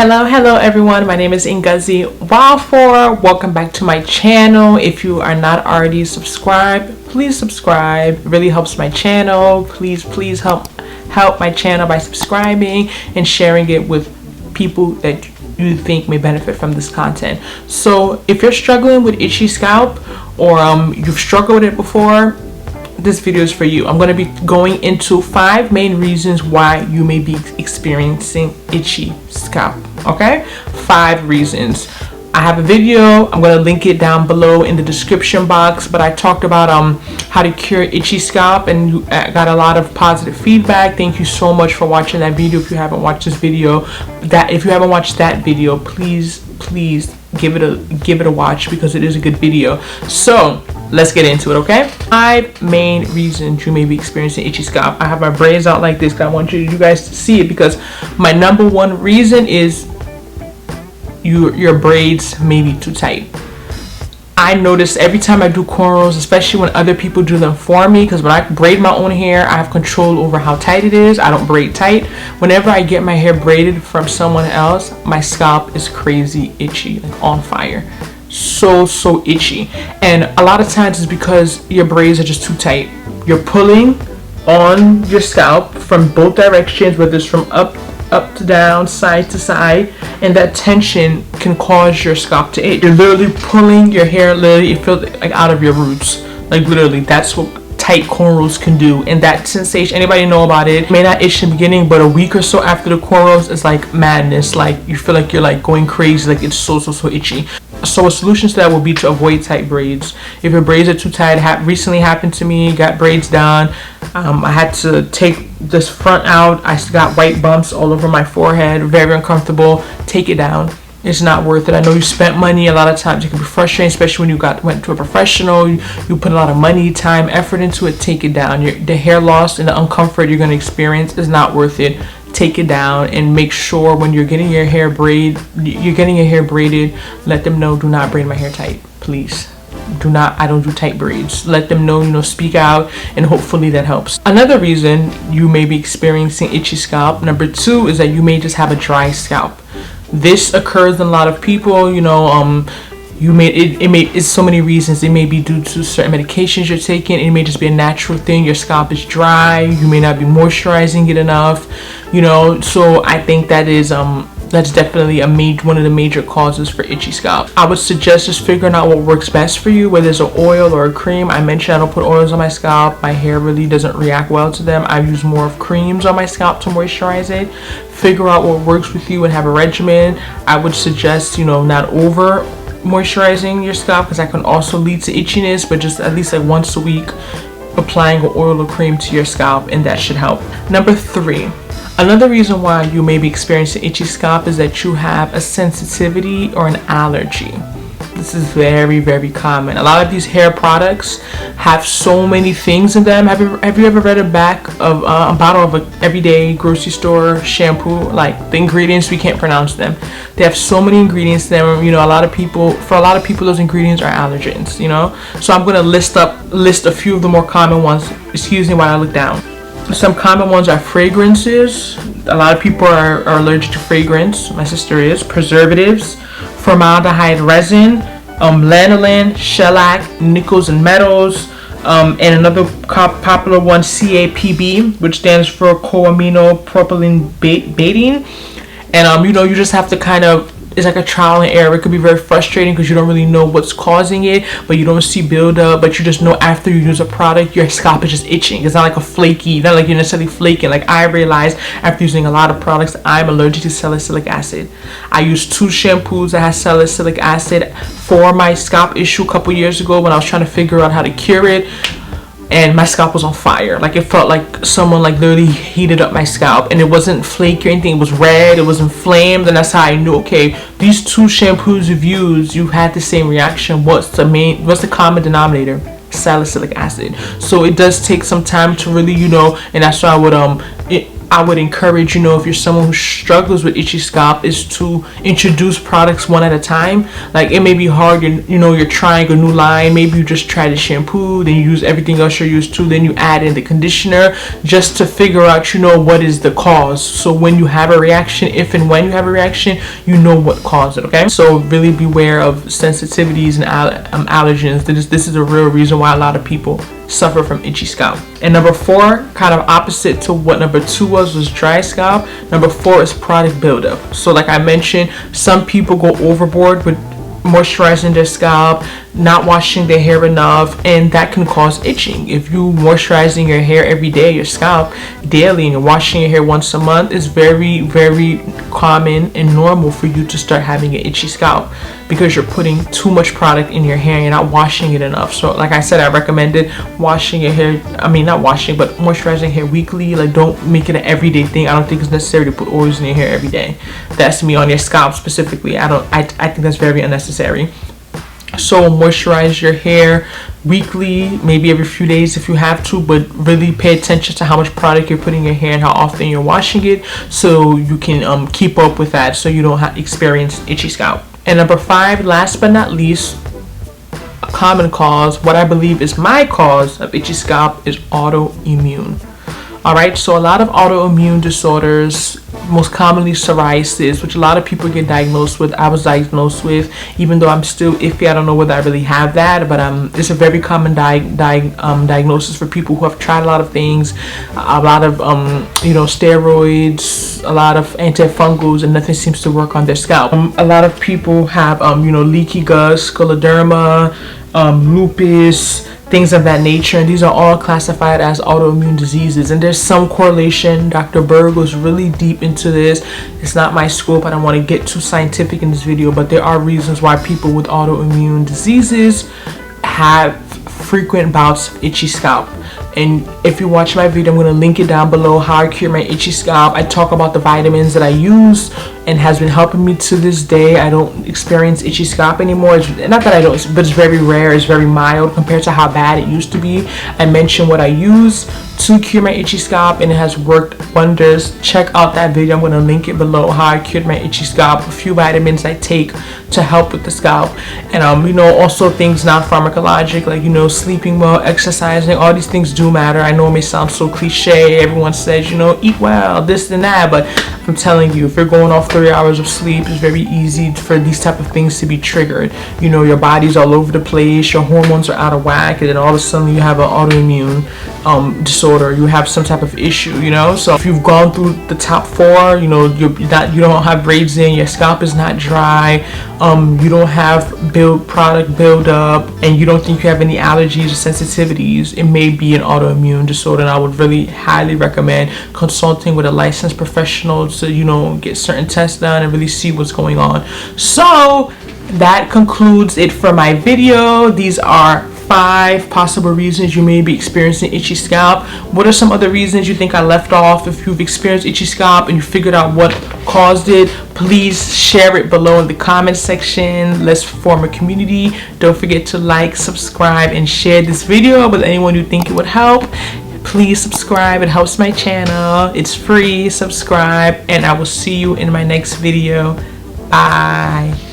Hello everyone, my name is Ngozi. Nwafor, welcome back to my channel. If you are not already subscribed, please subscribe. It really helps my channel. Please help my channel by subscribing and sharing it with people that you think may benefit from this content. So if you're struggling with itchy scalp or you've struggled with it before, this video is for you. I'm going to be going into 5 main reasons why you may be experiencing itchy scalp. Okay, 5 reasons. I have a video, I'm going to link it down below in the description box, but I talked about how to cure itchy scalp and you got a lot of positive feedback. Thank you so much for watching that video. If you haven't watched this video, if you haven't watched that video, please give it a watch because it is a good video. So let's get into it. Okay, 5 main reasons you may be experiencing itchy scalp. I have my braids out like this. I want you guys to see it because my number 1 reason is your braids may be too tight. I notice every time I do cornrows, especially when other people do them for me, because when I braid my own hair, I have control over how tight it is. I don't braid tight. Whenever I get my hair braided from someone else, my scalp is crazy itchy, like on fire. So itchy. And a lot of times it's because your braids are just too tight. You're pulling on your scalp from both directions, whether it's from up to down, side to side, and that tension can cause your scalp to itch. You're literally pulling your hair, literally it feels like out of your roots. Like literally, that's what tight cornrows can do. And that sensation, anybody know about it? It may not itch in the beginning, but a week or so after the cornrows, it's like madness. Like you feel like you're like going crazy, like it's so itchy. So a solution to that will be to avoid tight braids. If your braids are too tight, recently happened to me, got braids done. I had to take this front out. I got white bumps all over my forehead, very uncomfortable. Take it down. It's not worth it. I know you spent money. A lot of times it can be frustrating, especially when you went to a professional. You put a lot of money, time, effort into it. Take it down. The hair loss and the uncomfort you're going to experience is not worth it. Take it down and make sure when you're getting your hair braided, let them know, do not braid my hair tight, please. I don't do tight braids. Let them know, speak out, and hopefully that helps. Another reason you may be experiencing itchy scalp, number 2, is that you may just have a dry scalp. This occurs in a lot of people, it's so many reasons. It may be due to certain medications you're taking. It may just be a natural thing. Your scalp is dry. You may not be moisturizing it enough, so I think that is that's definitely one of the major causes for itchy scalp. I would suggest just figuring out what works best for you, whether it's an oil or a cream. I mentioned I don't put oils on my scalp. My hair really doesn't react well to them. I use more of creams on my scalp to moisturize it. Figure out what works with you and have a regimen. I would suggest, not over moisturizing your scalp because that can also lead to itchiness, but just at least like once a week applying an oil or cream to your scalp, and that should help. Number 3. Another reason why you may be experiencing itchy scalp is that you have a sensitivity or an allergy. This is very common. A lot of these hair products have so many things in them. Have you ever read a back of a bottle of an everyday grocery store shampoo? Like the ingredients, we can't pronounce them. They have so many ingredients in them. For a lot of people, those ingredients are allergens. So I'm gonna list a few of the more common ones. Excuse me while I look down. Some common ones are fragrances. A lot of people are allergic to fragrance. My sister is. Preservatives, formaldehyde resin, lanolin, shellac, nickels and metals, and another popular one, CAPB, which stands for coamino propylene betaine. And you just have to it's like a trial and error. It could be very frustrating because you don't really know what's causing it, but you don't see buildup, but you just know after you use a product, your scalp is just itching. It's not like not like you're necessarily flaking. Like I realized after using a lot of products, I'm allergic to salicylic acid. I used 2 shampoos that had salicylic acid for my scalp issue a couple years ago when I was trying to figure out how to cure it. And my scalp was on fire. Like it felt like someone literally heated up my scalp, and it wasn't flaky or anything. It was red, it was inflamed, and that's how I knew, okay, these 2 shampoos you've used, you had the same reaction. What's the common denominator? Salicylic acid. So it does take some time to really, and that's why I would I would encourage, you know, if you're someone who struggles with itchy scalp, is to introduce products one at a time. Like, it may be hard, you know, you're trying a new line, maybe you just try the shampoo, then you use everything else you're used to, then you add in the conditioner, just to figure out, you know, what is the cause. So when you have a reaction, if and when you have a reaction, you know what caused it. Okay, so really beware of sensitivities and allergens. This is a real reason why a lot of people suffer from itchy scalp. And number 4, kind of opposite to what number 2 was dry scalp. Number 4 is product buildup. So like I mentioned, some people go overboard with moisturizing their scalp, not washing their hair enough, and that can cause itching. If you moisturizing your hair every day, your scalp daily, and you're washing your hair once a month, it's very, very common and normal for you to start having an itchy scalp, because you're putting too much product in your hair and you're not washing it enough. So like I said, I recommended washing your hair, not washing, but moisturizing hair weekly. Like, don't make it an everyday thing. I don't think it's necessary to put oils in your hair every day. That's me, on your scalp specifically. I think that's very unnecessary. So moisturize your hair weekly, maybe every few days if you have to, but really pay attention to how much product you're putting in your hair and how often you're washing it, so you can keep up with that, so you don't experience itchy scalp. And number 5, last but not least, a common cause, what I believe is my cause of itchy scalp, is autoimmune. Alright, so a lot of autoimmune disorders, most commonly psoriasis, which a lot of people get diagnosed with. I was diagnosed with, even though I'm still iffy. I don't know whether I really have that, but it's a very common diagnosis for people who have tried a lot of things, a lot of you know, steroids, a lot of antifungals, and nothing seems to work on their scalp. A lot of people have you know, leaky gut, scleroderma, lupus, things of that nature, and these are all classified as autoimmune diseases. And there's some correlation. Dr. Berg was really deep into this. It's not my scope. I don't want to get too scientific in this video, but there are reasons why people with autoimmune diseases have frequent bouts of itchy scalp. And if you watch my video, I'm going to link it down below, how I cure my itchy scalp. I talk about the vitamins that I use and has been helping me to this day. I don't experience itchy scalp anymore. Not that I don't, but it's very rare. It's very mild compared to how bad it used to be. I mentioned what I use to cure my itchy scalp, and it has worked wonders. Check out that video. I'm going to link it below, how I cured my itchy scalp, a few vitamins I take to help with the scalp, and you know, also things non-pharmacologic, like, you know, sleeping well, exercising. All these things do matter. I know it may sound so cliche. Everyone says, you know, eat well, this and that, but I'm telling you, if you're going off 3 hours of sleep, it's very easy for these type of things to be triggered. You know, your body's all over the place, your hormones are out of whack, and then all of a sudden you have an autoimmune disorder, you have some type of issue, you know. So if you've gone through the top 4, you know, you don't have braids in, your scalp is not dry, you don't have product buildup, and you don't think you have any allergies or sensitivities, it may be an autoimmune disorder. And I would really highly recommend consulting with a licensed professional to, you know, get certain tests done and really see what's going on. So that concludes it for my video. These are 5 possible reasons you may be experiencing itchy scalp. What are some other reasons you think I left off? If you've experienced itchy scalp and you figured out what caused it, please share it below in the comment section. Let's form a community. Don't forget to like, subscribe, and share this video with anyone you think it would help. Please subscribe. It helps my channel. It's free. Subscribe, and I will see you in my next video. Bye.